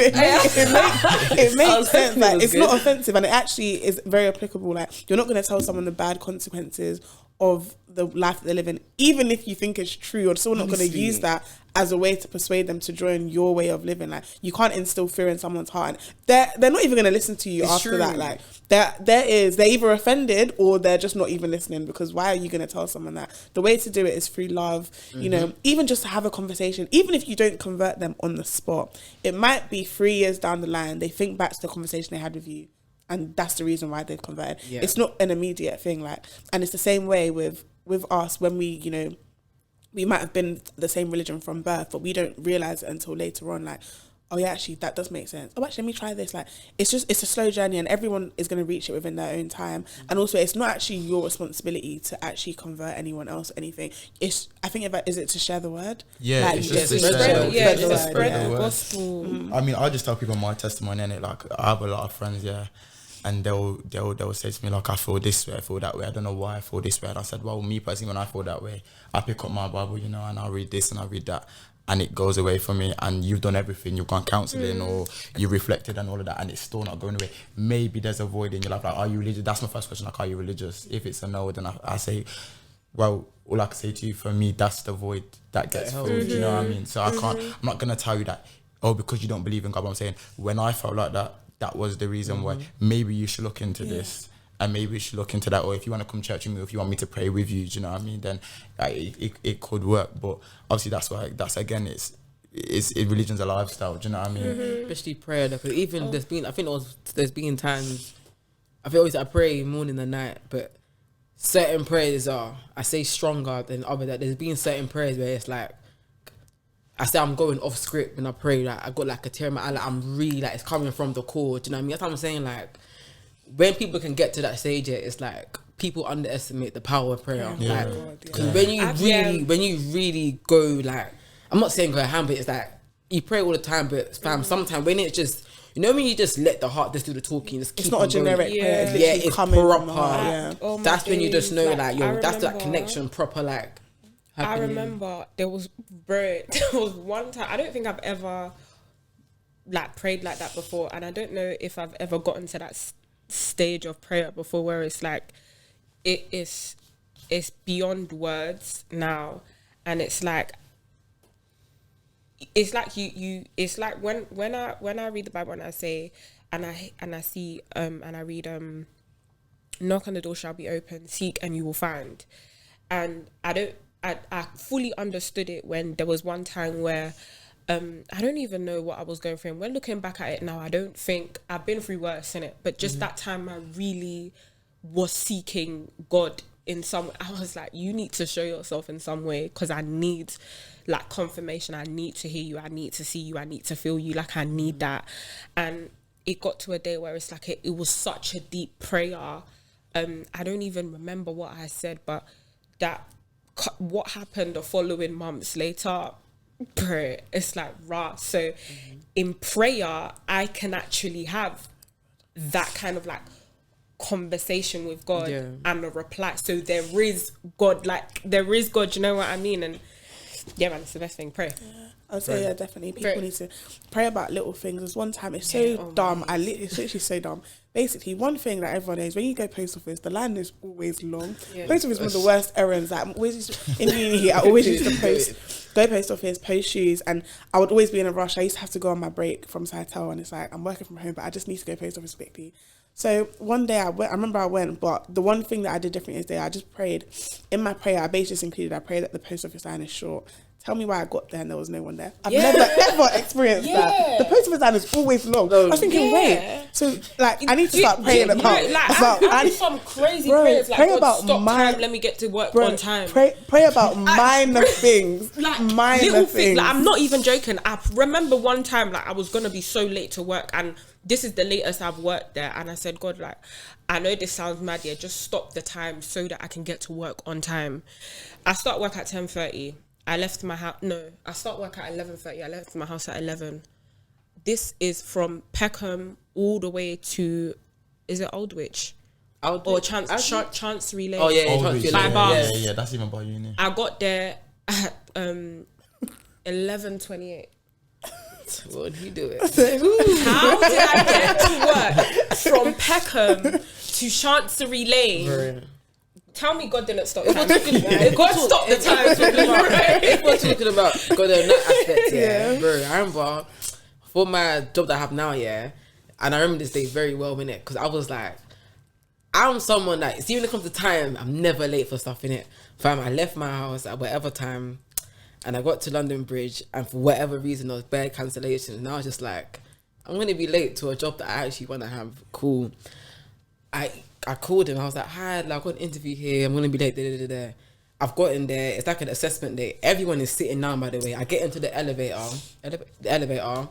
it makes sense. Like, it's not offensive, and it actually is very applicable. Like, you're not going to tell someone the bad consequences of the life that they live in, even if you think it's true, you're still not going to use that as a way to persuade them to join your way of living. Like, you can't instill fear in someone's heart, and they're not even going to listen to you after that. Like, they're either offended or they're just not even listening, because why are you going to tell someone that? The way to do it is through love. You know, even just to have a conversation, even if you don't convert them on the spot, it might be 3 years down the line they think back to the conversation they had with you, and that's the reason why they've converted. It's not an immediate thing. Like, and it's the same way with us when we, you know, we might have been the same religion from birth, but we don't realize it until later on. Like, oh yeah, actually that does make sense. Oh, actually, let me try this. Like, it's a slow journey, and everyone is going to reach it within their own time. And also, it's not actually your responsibility to actually convert anyone else or anything. I think is it to share the word? Yeah, like, it's just to spread the word. gospel. I mean, I just tell people my testimony, and like, I have a lot of friends, and they'll say to me, like, I feel this way, I feel that way, I don't know why I feel this way. And I said, well, me personally, when I feel that way, I pick up my Bible, you know, and I read this and I read that, and it goes away from me. And you've done everything, you've gone counselling or you reflected and all of that, and it's still not going away. Maybe there's a void in your life. Like, are you religious? That's my first question. Like, are you religious? If it's a no, then I say, well, all I can say to you, for me, that's the void that gets filled. You know what I mean? So I'm not gonna tell you that, oh, because you don't believe in God. But I'm saying, when I felt like that, that was the reason why. Maybe you should look into this, and maybe you should look into that. Or if you want to come church with me, or if you want me to pray with you, do you know what I mean? Then it could work. But obviously, religion's a lifestyle. Do you know what I mean? Especially prayer, because even there's been times I feel always I pray morning and night, but certain prayers are, I say, stronger than other. That there's been certain prayers where it's like, I say I'm going off script when I pray, like I got like a tear in my eye, like I'm really like, it's coming from the core. Do you know what I mean? That's what I'm saying. Like, when people can get to that stage, it's like people underestimate the power of prayer. Because when you really go, like, I'm not saying go ham, but it's like you pray all the time, but fam, sometimes when it's just, you know, when you just let the heart just do the talking, just keep it's not a generic prayer. It's coming proper. From the heart, Oh, that's when you just know, like, yo, that's that connection proper, like. I remember there was one time, I don't think I've ever like prayed like that before, and I don't know if I've ever gotten to that stage of prayer before where it's like it's beyond words now, and it's like you it's like when I read the Bible and I say and I see and I read knock and the door shall be open, seek and you will find, and I fully understood it when there was one time where I don't even know what I was going through. And when looking back at it now, I don't think I've been through worse in it. But just that time, I really was seeking God in some way. I was like, you need to show yourself in some way, because I need like confirmation. I need to hear you. I need to see you. I need to feel you. Like, I need that. And it got to a day where it's like it was such a deep prayer. I don't even remember what I said, but what happened the following months later, prayer, it's like rah. So in prayer, I can actually have that kind of like conversation with God and a reply. So there is God, you know what I mean? And yeah, man, it's the best thing, pray. I'd say definitely people need to pray about little things. There's one time, it's so dumb. It's literally so dumb. Basically, one thing that everyone knows, when you go post office, the line is always long. Post office is one of the worst errands. Like, I'm always in uni, I always used to go post office, post shoes, and I would always be in a rush. I used to have to go on my break from Sitel, and it's like, I'm working from home, but I just need to go post office quickly. So one day I remember I went, but the one thing that I did differently is that I just prayed. In my prayer, I basically just included, I prayed that the post office line is short. Tell me why I got there and there was no one there. I've never ever experienced that. The post office line is always long. I was thinking, wait, so like I need to start praying about some crazy prayers. Like, pray about stop time, let me get to work on time. Pray about minor things, like minor little things. Like, I'm not even joking. I remember one time, like, I was gonna be so late to work, and this is the latest I've worked there, and I said, God, like, I know this sounds mad, just stop the time so that I can get to work on time. I start work at 10:30. I left my house. No, I start work at 11:30. I left my house at 11. This is from Peckham all the way to, is it Aldwych? Or Chancery Lane? Oh yeah, by bars. Yeah, that's even by uni. I got there at 11:28. What did you do it? How did I get to work from Peckham to Chancery Lane? tell me God didn't stop time. God stopped the time. If we're talking about God in that aspect, bro, I remember for my job that I have now, and I remember this day very well, innit? Because I was like, I'm someone that, see, when it comes to time, I'm never late for stuff, innit? Fam, I left my house at whatever time, and I got to London Bridge, and for whatever reason, there was bad cancellations, and I was just like, I'm going to be late to a job that I actually want to have. Cool. I called him. I was like, hi, like, I've got an interview here. I'm going to be late. I've gotten there. It's like an assessment day. Everyone is sitting down, by the way. I get into the elevator.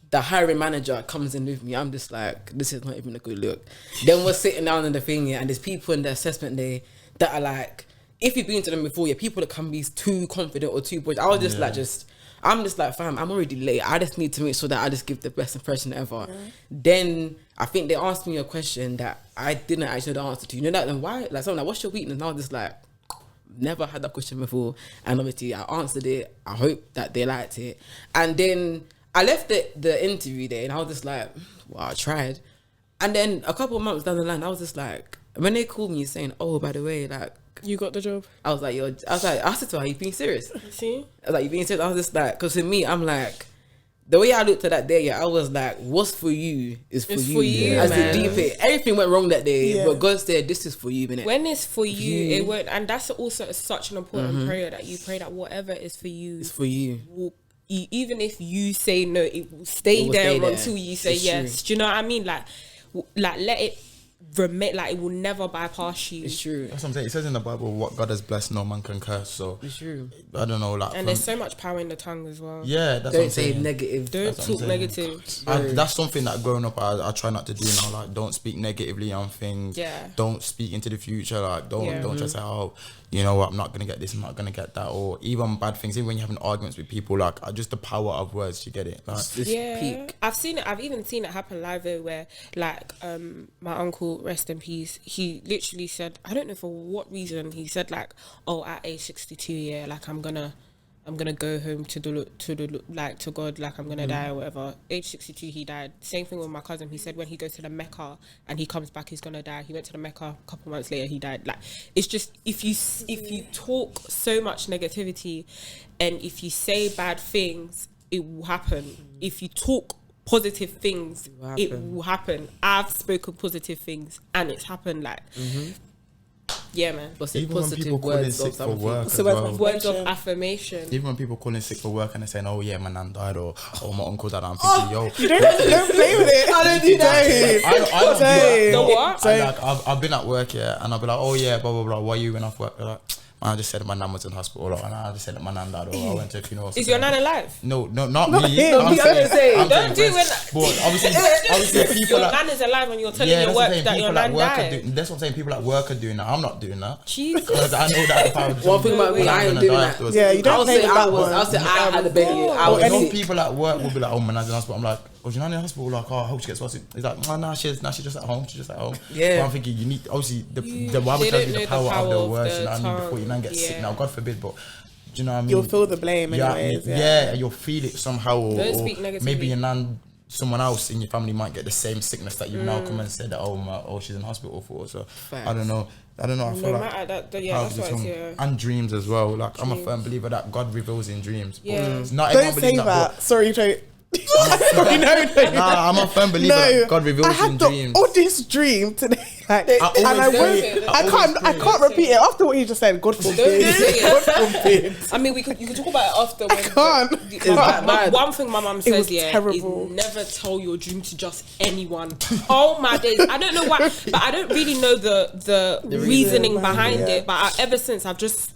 The hiring manager comes in with me. I'm just like, this is not even a good look. Then we're sitting down in the thing, and there's people in the assessment day that are like, if you've been to them before, people that can be too confident or too bold. I was just like, I'm just like, fam, I'm already late. I just need to make sure that I just give the best impression ever. Then I think they asked me a question that I didn't actually know the answer to. You know that? And why? Like, something like, what's your weakness? And I was just like, never had that question before. And obviously, I answered it. I hope that they liked it. And then I left the interview there, and I was just like, well, I tried. And then a couple of months down the line, I was just like, when they called me saying, oh, by the way, like, you got the job. I said to her, you being serious? See? I was like, you being serious? I was just like, because to me, I'm like, the way I looked at that day, I was like, what's for you is for you. As the deep it, everything went wrong that day, but God said, this is for you, innit? When it's for you, it won't. And that's also such an important prayer, that you pray that whatever is for you, it's for you. Even if you say no, it will stay there until you say yes. True. Do you know what I mean? Like let it remit, like it will never bypass you. It's true. That's what I'm saying. It says in the Bible, what God has blessed, no man can curse. So it's true. I don't know, like, and there's so much power in the tongue as well. Yeah, that's don't what I'm say saying. negative. Don't talk negative. That's something that growing up I try not to do now. Like, don't speak negatively on things. Yeah. Don't speak into the future. Like, don't just say, oh, you know what, I'm not gonna get this, I'm not gonna get that, or even bad things. Even when you're having arguments with people, like, just the power of words, you get it. Like, peak. I've seen it. I've even seen it happen live though, where like my uncle, rest in peace, he literally said, I don't know for what reason, he said like, oh, at age 62, like I'm gonna go home to God, like I'm gonna die or whatever. Age 62, he died. Same thing with my cousin. He said when he goes to the Mecca and he comes back, he's gonna die. He went to the Mecca, a couple months later, he died. Like, it's just, if you talk so much negativity and if you say bad things, it will happen. If you talk positive things, it will happen. I've spoken positive things and it's happened. Like, yeah, man. Even when people call in sick for work as well. Words of affirmation. Even when people call in sick for work and they're saying, oh yeah, my nan died, or oh, my uncle died, I'm thinking, yo, you don't play with it. I don't do that. I don't do that. The what? I've been at work, and I'll be like, oh yeah, blah blah blah, why you went off work? They're like, I just said that my nan was in hospital, and I just said that my nan died, or I went to a funeral. Is your nan alive? No, not me. Don't do it. But obviously people your nan is alive and you're telling your work that your nan died. That's what I'm saying. People at work are doing that. I'm not doing that. Jesus. Because I know that if I was one thing about me, I ain't doing that. Yeah, you don't play with that one. I'll say I had a baby. I know people at work will be like, oh, my nan's in hospital. I'm like, oh, your nan in hospital? Like, oh, I hope she gets well. He's like, oh, nah, she's just at home. She's just at home. Yeah. But I'm thinking, you need, obviously, the Bible tells you the power of the words, you know what I mean, before your nan gets sick. Now, God forbid, but do you know what I mean? You'll feel the blame anyways. Yeah, you'll feel it somehow. Don't speak negatively. Maybe your nan, someone else in your family might get the same sickness that you've now come and said that, oh, she's in hospital for. So, Facts. I don't know. I feel like that's what it's, and dreams as well. Like, I'm a firm believer that God reveals in dreams. Yeah. Not Don't say that. Sorry, Joe. I'm a firm believer that God reveals in dreams. I had the oddest dream today, like, I can't repeat it after what you just said. God forbid. I mean, you can talk about it after. I can't. One thing my mum says, is never tell your dream to just anyone. Oh my days! I don't know why, but I don't really know the reasoning behind it. But ever since, I've just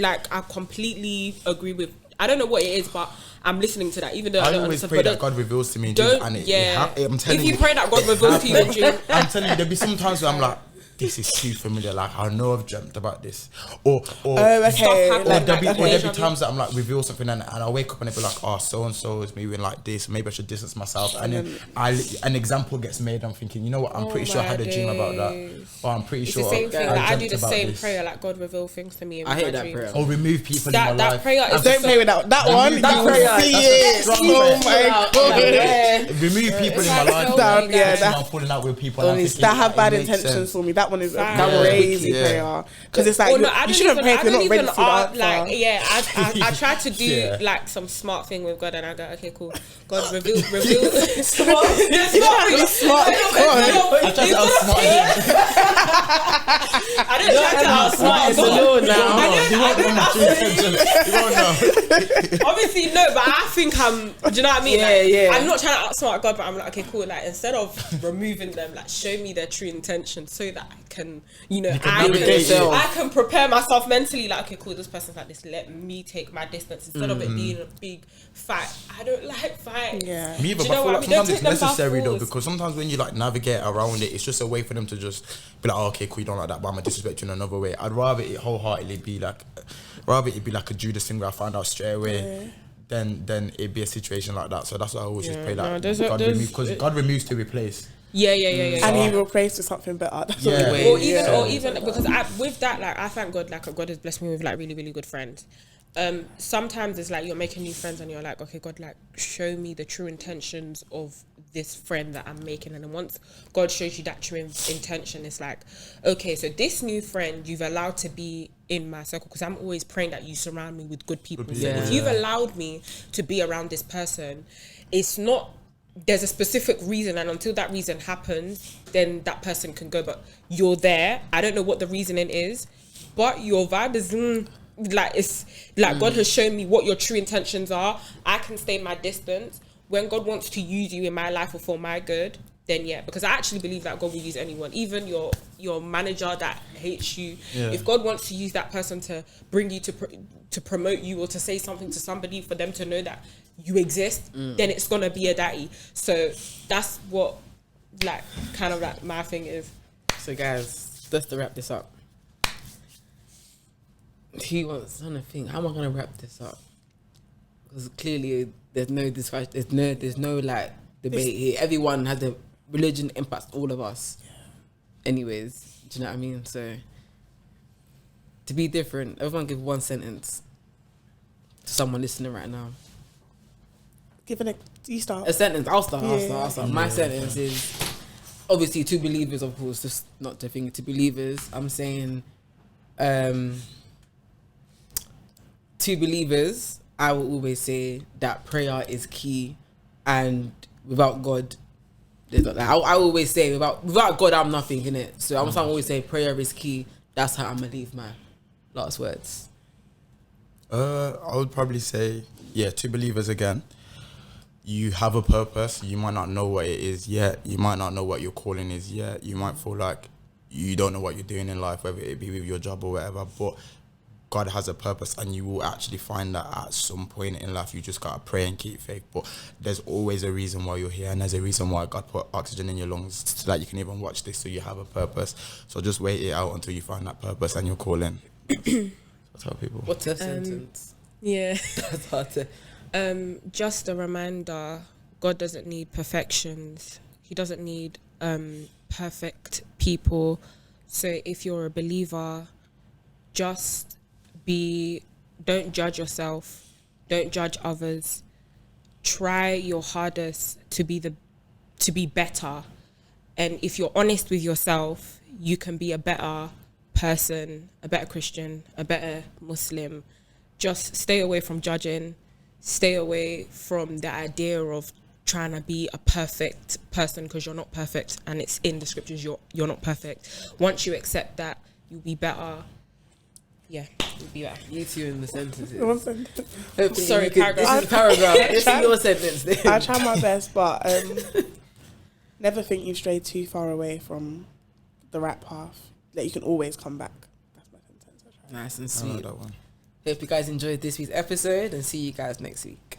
I completely agree with. I don't know what it is, but I'm listening to that, even though I don't always understand. Pray that God reveals to me in dreams, and I'm telling if you pray that God reveals to you in dreams, I'm telling you, there'll be some times where I'm like, this is too familiar. Like, I know I've dreamt about this, or there'll be times that I'm like reveal something, and I wake up and it'll be like, oh, so and so is moving like this. Maybe I should distance myself, and then an example gets made. I'm thinking, you know what? I'm pretty sure I had a dream about that, or I'm pretty sure it's the same thing. I do the same prayer. Like, God reveal things to me. I hate that prayer. Or remove people in my life. That prayer is don't play with that one. That prayer, see it. Oh my God! Remove people in my life. I'm pulling out with people. That have bad intentions for me. That one is a That was crazy wicked. prayer because it's like Or no, I you don't shouldn't even, pray if I you're don't not ready even for the answer. like, yeah, I try to do Yeah. like some smart thing with God, and I go, okay, cool. God, reveal. That's not really smart. I tried to outsmart him. I don't try to outsmart It's alone now. He won't know my true intention. He won't know. Obviously, no, but I think do you know what I mean? Yeah, like, yeah. I'm not trying to outsmart God, but I'm like, okay, cool. Like, instead of removing them, like, show me their true intention so that I can, I can prepare myself mentally. Like, okay, cool, this person's like this. Let me take my distance instead of it being a big fight. I don't like fights. Yeah. Me either, Do but you I know feel what I like mean? Don't sometimes it's take them by necessary though, force. because sometimes when you like navigate around it, it's just a way for them to just be like, oh, okay, cool, you don't like that, but I'm gonna disrespect you in another way. I'd rather it wholeheartedly be like, a Judas thing where I find out straight away. Then it'd be a situation like that. So that's why I always just pray that because God removes to replace. Yeah. And he will praise to something better. That's Yeah. what Or we even because with that, like, I thank God, like, God has blessed me with like really, really good friends. Sometimes it's like you're making new friends and you're like, okay, God, like, show me the true intentions of this friend that I'm making. And then once God shows you that true intention, it's like, okay, so this new friend you've allowed to be in my circle, because I'm always praying that you surround me with good people. So if you've allowed me to be around this person, it's not, there's a specific reason, and until that reason happens, then that person can go, but you're there. I don't know what the reasoning is, but your vibe is like, it's like God has shown me what your true intentions are. I can stay my distance. When God wants to use you in my life or for my good, then yeah, because I actually believe that God will use anyone, even your manager that hates you. If God wants to use that person to bring you to promote you, or to say something to somebody for them to know that you exist, then it's gonna be a daddy. So that's what, like, kind of like my thing is. So guys, just to wrap this up, he was trying to think, how am I gonna wrap this up? Because clearly there's no discussion, there's no like debate here. Everyone has a religion impacts all of us. Anyways, do you know what I mean? So to be different, everyone give one sentence to someone listening right now. you start. A sentence. I'll start. Yeah. My sentence is obviously two believers, of course, just not to think two believers. I'm saying two believers, I will always say that prayer is key, and without God, there's not, like, I always say without God, I'm nothing, innit? So I'm always say prayer is key. That's how I'm gonna leave my last words. I would probably say, two believers again. You have a purpose. You might not know what it is yet. You might not know what your calling is yet. You might feel like you don't know what you're doing in life, whether it be with your job or whatever, but God has a purpose, and you will actually find that at some point in life. You just gotta pray and keep faith. But there's always a reason why you're here, and there's a reason why God put oxygen in your lungs so that you can even watch this. So you have a purpose. So just wait it out until you find that purpose and your calling. That's how people. What's a sentence? Yeah. That's hard to. Just a reminder, God doesn't need perfections. He doesn't need perfect people. So if you're a believer, just don't judge yourself, don't judge others. Try your hardest to be better. And if you're honest with yourself, you can be a better person, a better Christian, a better Muslim. Just stay away from judging. Stay away from the idea of trying to be a perfect person, because you're not perfect, and it's in the scriptures you're not perfect. Once you accept that, you'll be better. Yeah, you'll be better. You two in the sentences. One sentence. Hopefully Sorry, you could- paragraph. This is paragraph. This is your sentence. Then. I try my best, but never think you've strayed too far away from the right path. That you can always come back. That's my sentence. Nice and I sweet. like that one. Hope you guys enjoyed this week's episode, and see you guys next week.